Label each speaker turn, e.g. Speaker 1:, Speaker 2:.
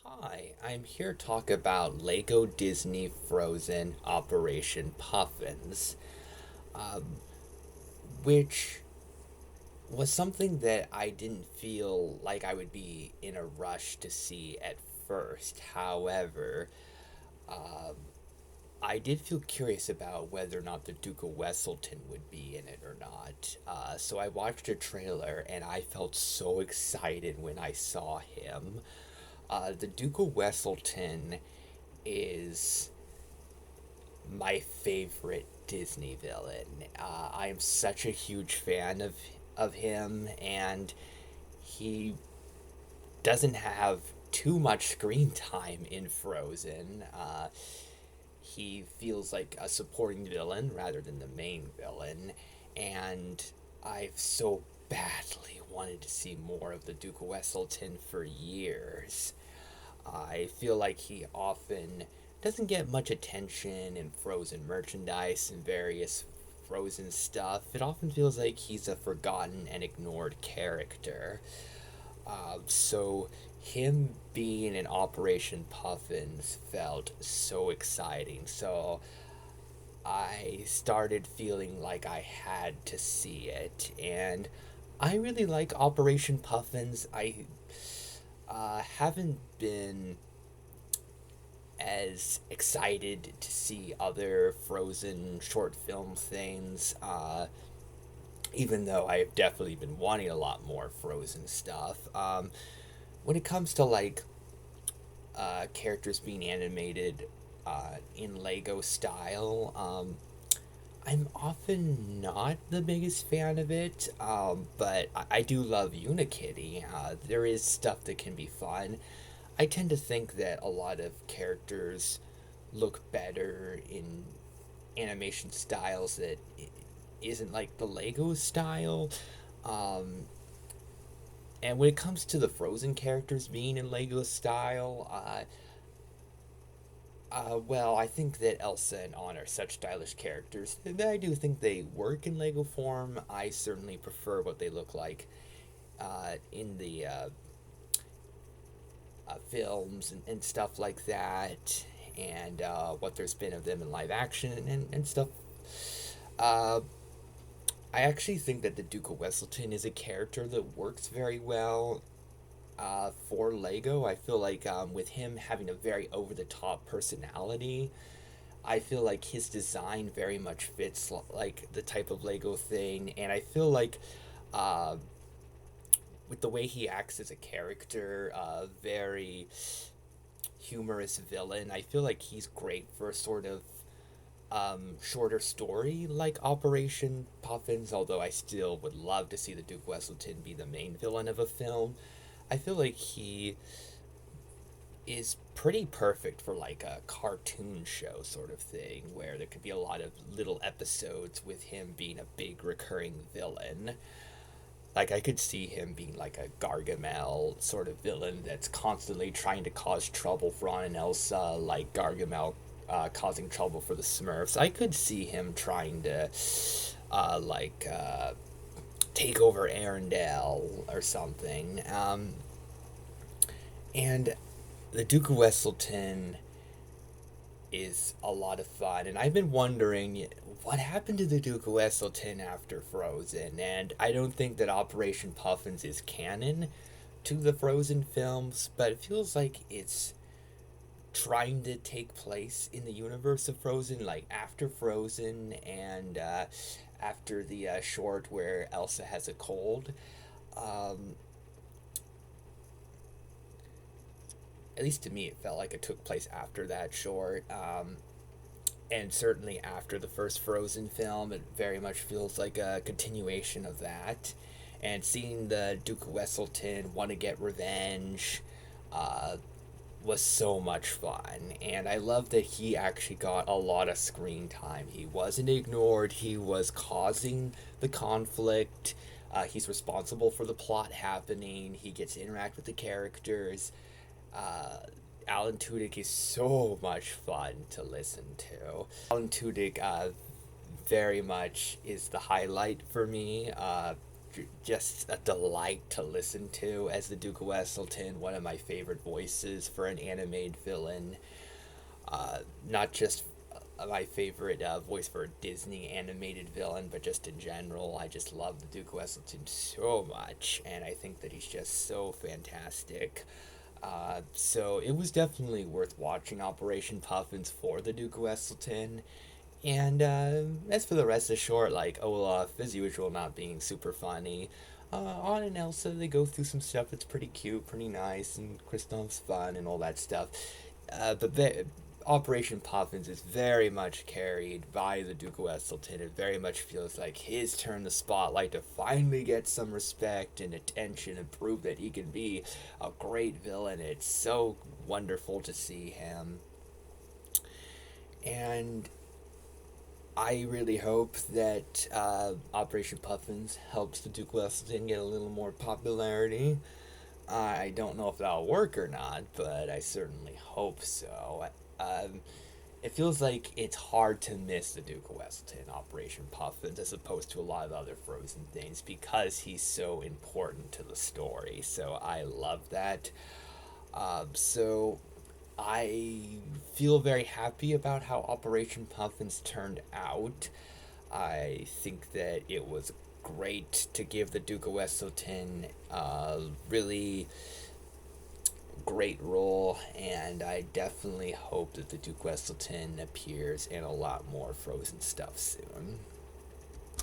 Speaker 1: Hi, I'm here to talk about Lego Disney Frozen Operation Puffins, which was something that I didn't feel like I would be in a rush to see at first. However, I did feel curious about whether or not the Duke of Weselton would be in it or not. So I watched a trailer and I felt so excited when I saw him. The Duke of Weselton is my favorite Disney villain. I am such a huge fan of him, and he doesn't have too much screen time in Frozen. He feels like a supporting villain rather than the main villain, and I've so badly wanted to see more of the Duke of Weselton for years. I feel like he often doesn't get much attention in Frozen merchandise and various Frozen stuff. It often feels like he's a forgotten and ignored character. So him being in Operation Puffins felt so exciting. So I started feeling like I had to see it, and I really like Operation Puffins. I haven't been as excited to see other Frozen short film things, even though I've definitely been wanting a lot more Frozen stuff. When it comes to like characters being animated in Lego style, I'm often not the biggest fan of it, but I do love Unikitty. There is stuff that can be fun. I tend to think that a lot of characters look better in animation styles that isn't like the Lego style. Um, and when it comes to the Frozen characters being in Lego style, well, I think that Elsa and Anna are such stylish characters that I do think they work in Lego form. I certainly prefer what they look like in the films and stuff like that, and what there's been of them in live action and stuff. Uh, I actually think that the Duke of Weselton is a character that works very well for Lego. I feel like with him having a very over the top personality, I feel like his design very much fits like the type of Lego thing, and I feel like uh, with the way he acts as a character, very humorous villain. I feel like he's great for a sort of shorter story like Operation Puffins, although I still would love to see the Duke Weselton be the main villain of a film. I feel like he is pretty perfect for like a cartoon show sort of thing where there could be a lot of little episodes with him being a big recurring villain. Like I could see him being like a Gargamel sort of villain that's constantly trying to cause trouble for Anna and Elsa, like Gargamel causing trouble for the Smurfs. I could see him trying to like take over Arendelle or something. And the Duke of Weselton is a lot of fun, and I've been wondering what happened to the Duke of Weselton after Frozen, and I don't think that Operation Puffins is canon to the Frozen films, but it feels like it's trying to take place in the universe of Frozen, like after Frozen and after the short where Elsa has a cold. Um, at least to me, it felt like it took place after that short. And certainly after the first Frozen film, it very much feels like a continuation of that. And seeing the Duke of Weselton want to get revenge uh, was so much fun. And I love that he actually got a lot of screen time. He wasn't ignored, he was causing the conflict. He's responsible for the plot happening. He gets to interact with the characters. Uh, Alan Tudyk is so much fun to listen to. Alan Tudyk very much is the highlight for me. just a delight to listen to as the Duke of Weselton, one of my favorite voices for an animated villain. Not just my favorite voice for a Disney animated villain, but just in general. I just love the Duke of Weselton so much, and I think that he's just so fantastic. So it was definitely worth watching Operation Puffins for the Duke of Weselton. And as for the rest of the short, like Olaf, as usual, not being super funny. Anna and Elsa, they go through some stuff that's pretty cute, pretty nice, and Kristoff's fun and all that stuff. But Operation Puffins is very much carried by the Duke of Weselton. It very much feels like his turn the spotlight to finally get some respect and attention and prove that he can be a great villain. It's so wonderful to see him. And I really hope that Operation Puffins helps the Duke of Weselton get a little more popularity. I don't know if that'll work or not, but I certainly hope so. Um, it feels like it's hard to miss the Duke of Weselton, Operation Puffins, as opposed to a lot of other Frozen things because he's so important to the story. So I love that. So I feel very happy about how Operation Puffins turned out. I think that it was great to give the Duke of Weselton a really great role, and I definitely hope that the Duke of Weselton appears in a lot more Frozen stuff soon.